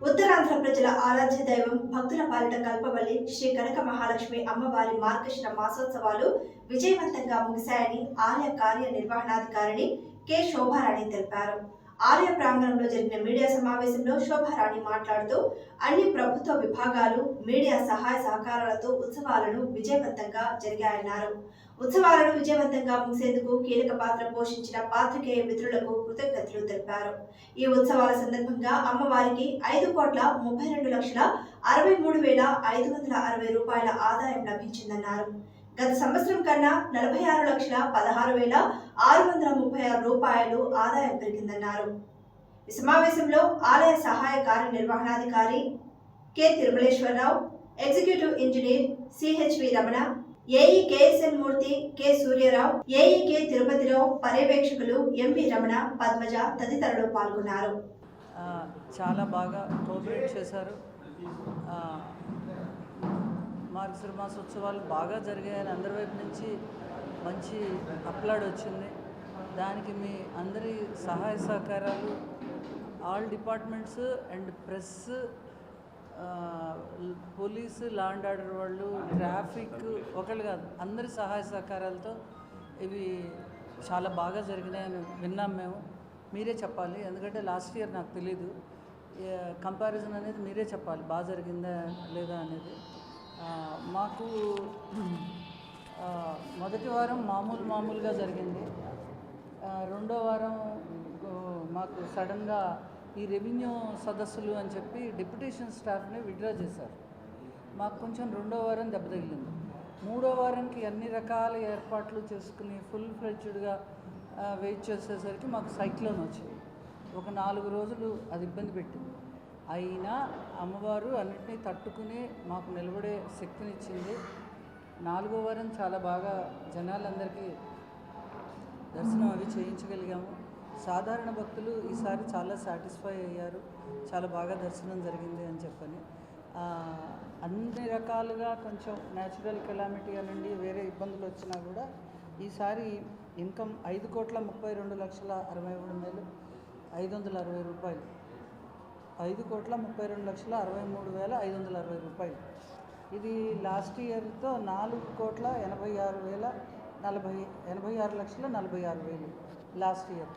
ఉత్తరాంధ్ర ప్రజల ఆరాధ్య దైవం భక్తుల పాలిట కల్పవల్లి శ్రీ కనక మహాలక్ష్మి అమ్మవారి మార్గశిర మాసోత్సవాలు విజయవంతంగా ముగిశాయని ఆలయ కార్యనిర్వహణాధికారిణి కె శోభారాణి తెలిపారు. ఆలయ ప్రాంగణంలో జరిగిన మీడియా సమావేశంలో శోభారాణి మాట్లాడుతూ అన్ని ప్రభుత్వ విభాగాలు మీడియా సహాయ సహకారాలతో ఉత్సవాలను విజయవంతంగా జరిగాయన్నారు. ఉత్సవాలను విజయవంతంగా ముగిసేందుకు కీలక పాత్ర పోషించిన పాత్రికేయ మిత్రులకు కృతజ్ఞతలు తెలిపారు. ఈ ఉత్సవాల సందర్భంగా అమ్మవారికి 5,32,63,560 రూపాయల ఆదాయం లభించిందన్నారు. గత సంవత్సరం కన్నా 46,16,636 రూపాయలు ఆదాయం పెరిగిందన్నారు. ఈ సమావేశంలో ఆలయ సహాయ కార్యనిర్వహణాధికారి K Tirumaleswararao, executive engineer CHV Ramana, AE KSN Murthy, K Suryarao, AE K Tirupatirao, పర్యవేక్షకులు ఎంవి రమణ, పద్మజ తదితరులు పాల్గొన్నారు. చాలా బాగా కోఆపరేట్ చేశారు. మార్గశిర మాసోత్సవాలు బాగా జరిగాయని అందరి వైపు నుంచి మంచి అప్లాడ్ వచ్చింది. దానికి మీ అందరి సహాయ సహకారాలు, all departments and press, police, law and order వాళ్ళు, ట్రాఫిక్, ఒకళ్ళు కాదు అందరి సహాయ సహకారాలతో ఇవి చాలా బాగా జరిగినాయని విన్నాం మేము. మీరే చెప్పాలి, ఎందుకంటే లాస్ట్ ఇయర్ నాకు తెలీదు. కంపారిజన్ అనేది మీరే చెప్పాలి, బాగా జరిగిందా లేదా అనేది. మాకు మొదటి వారం మామూలుగా జరిగింది. రెండో వారం మాకు సడన్గా ఈ రెవెన్యూ సదస్సులు అని చెప్పి డిప్యుటేషన్ స్టాఫ్ని విత్డ్రా చేశారు. మాకు కొంచెం రెండో వారం దెబ్బ తగిలింది. మూడో వారంకి అన్ని రకాల ఏర్పాట్లు చేసుకుని ఫుల్ ఫ్లెడ్జ్డ్గా వెయిట్ చేసేసరికి మాకు సైక్లోన్ వచ్చింది. ఒక 4 రోజులు అది ఇబ్బంది పెట్టింది. అయినా అమ్మవారు అన్నింటినీ తట్టుకుని మాకు నిలబడే శక్తినిచ్చింది. 4వ వారం చాలా బాగా జనాలందరికీ దర్శనం అవి చేయించగలిగాము. సాధారణ భక్తులు ఈసారి చాలా సాటిస్ఫై అయ్యారు, చాలా బాగా దర్శనం జరిగింది అని చెప్పని. అన్ని రకాలుగా కొంచెం న్యాచురల్ కెలామిటీ అనండి, వేరే ఇబ్బందులు వచ్చినా కూడా ఈసారి ఇన్కమ్ 5,32,63,560 రూపాయలు. 5,32,63,560 రూపాయలు. ఇది లాస్ట్ ఇయర్తో 4,86,46,46,000 లాస్ట్ ఇయర్.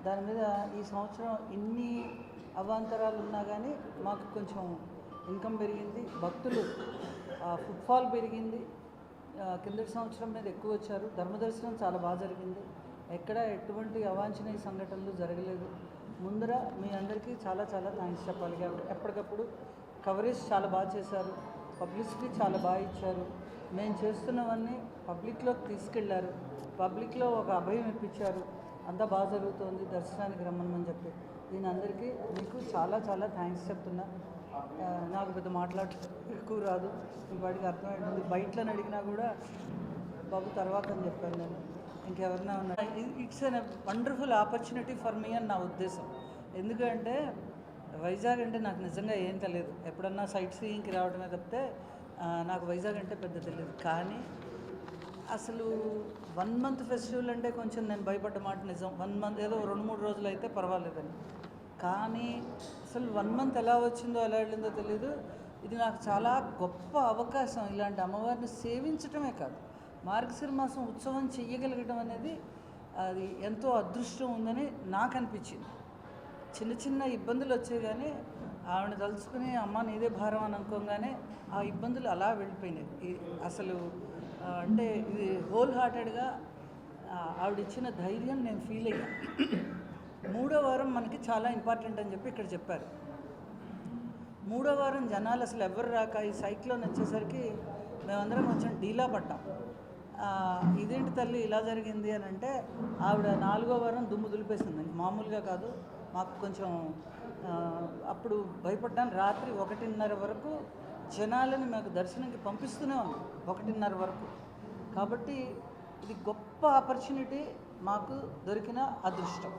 దాని మీద ఈ సంవత్సరం ఇన్ని అవాంతరాలు ఉన్నా కానీ మాకు కొంచెం ఇన్కమ్ పెరిగింది, భక్తులు ఫుట్ఫాల్ పెరిగింది. కిందటి సంవత్సరం మీద ఎక్కువ వచ్చారు. ధర్మదర్శనం చాలా బాగా జరిగింది, ఎక్కడ ఎటువంటి అవాంఛనీయ సంఘటనలు జరగలేదు. ముందర మీ అందరికీ చాలా థ్యాంక్స్ చెప్పాలి. ఎప్పటికప్పుడు కవరేజ్ చాలా బాగా చేశారు, పబ్లిసిటీ చాలా బాగా ఇచ్చారు. మేము చేస్తున్నవన్నీ పబ్లిక్లోకి తీసుకెళ్లారు, పబ్లిక్లో ఒక అభయం ఇప్పించారు. అంతా బాగా జరుగుతోంది, దర్శనానికి రమ్మని చెప్పి. దీని అందరికీ మీకు చాలా థ్యాంక్స్ చెప్తున్నా. నాకు పెద్ద ఎక్కువ రాదు, మీ వాడికి అర్థమైంది. బయటలో అడిగినా కూడా బాబు తర్వాత అని చెప్పాను నేను. ఇంకెవరన్నా ఉన్నా, it's an wonderful opportunity for me అని నా ఉద్దేశం. ఎందుకంటే వైజాగ్ అంటే నాకు నిజంగా ఏం తెలియదు. ఎప్పుడన్నా సైట్ సీయింగ్కి రావడమే తప్పితే నాకు వైజాగ్ అంటే పెద్ద తెలియదు. కానీ అసలు 1 month ఫెస్టివల్ అంటే కొంచెం నేను భయపడ్డ మాట నిజం. 1 month ఏదో 2-3 రోజులు అయితే పర్వాలేదని. కానీ అసలు 1 month ఎలా వచ్చిందో ఎలా వెళ్ళిందో తెలియదు. ఇది నాకు చాలా గొప్ప అవకాశం. ఇలాంటి అమ్మవారిని సేవించటమే కాదు, మార్గశిర మాసం ఉత్సవం చెయ్యగలగడం అనేది అది ఎంతో అదృష్టం ఉందని నాకు అనిపించింది. చిన్న ఇబ్బందులు వచ్చాయి, కానీ ఆవిడని తలుచుకుని అమ్మ నీదే భారం అని అనుకోగానే ఆ ఇబ్బందులు అలా వెళ్ళిపోయినాయి. అసలు అంటే ఇది హోల్ హార్టెడ్గా ఆవిడిచ్చిన ధైర్యం నేను ఫీల్ అయ్యాను. 3వ వారం మనకి చాలా ఇంపార్టెంట్ అని చెప్పి ఇక్కడ చెప్పారు. 3వ వారం జనాలు అసలు ఎవరు రాక ఈ సైక్లోన్ వచ్చేసరికి మేమందరం కొంచెం డీలా పడ్డాం. ఇదేంటి తల్లి ఇలా జరిగింది అని అంటే, ఆవిడ 4వ వారం దుమ్ము దులిపేసింది. మామూలుగా కాదు, మాకు కొంచెం అప్పుడు భయపడ్డాను. రాత్రి 1:30 వరకు జనాలని మాకు దర్శనంకి పంపిస్తూనే ఉన్నాం, 1:30 వరకు. కాబట్టి ఇది గొప్ప ఆపర్చునిటీ, మాకు దొరికిన అదృష్టం.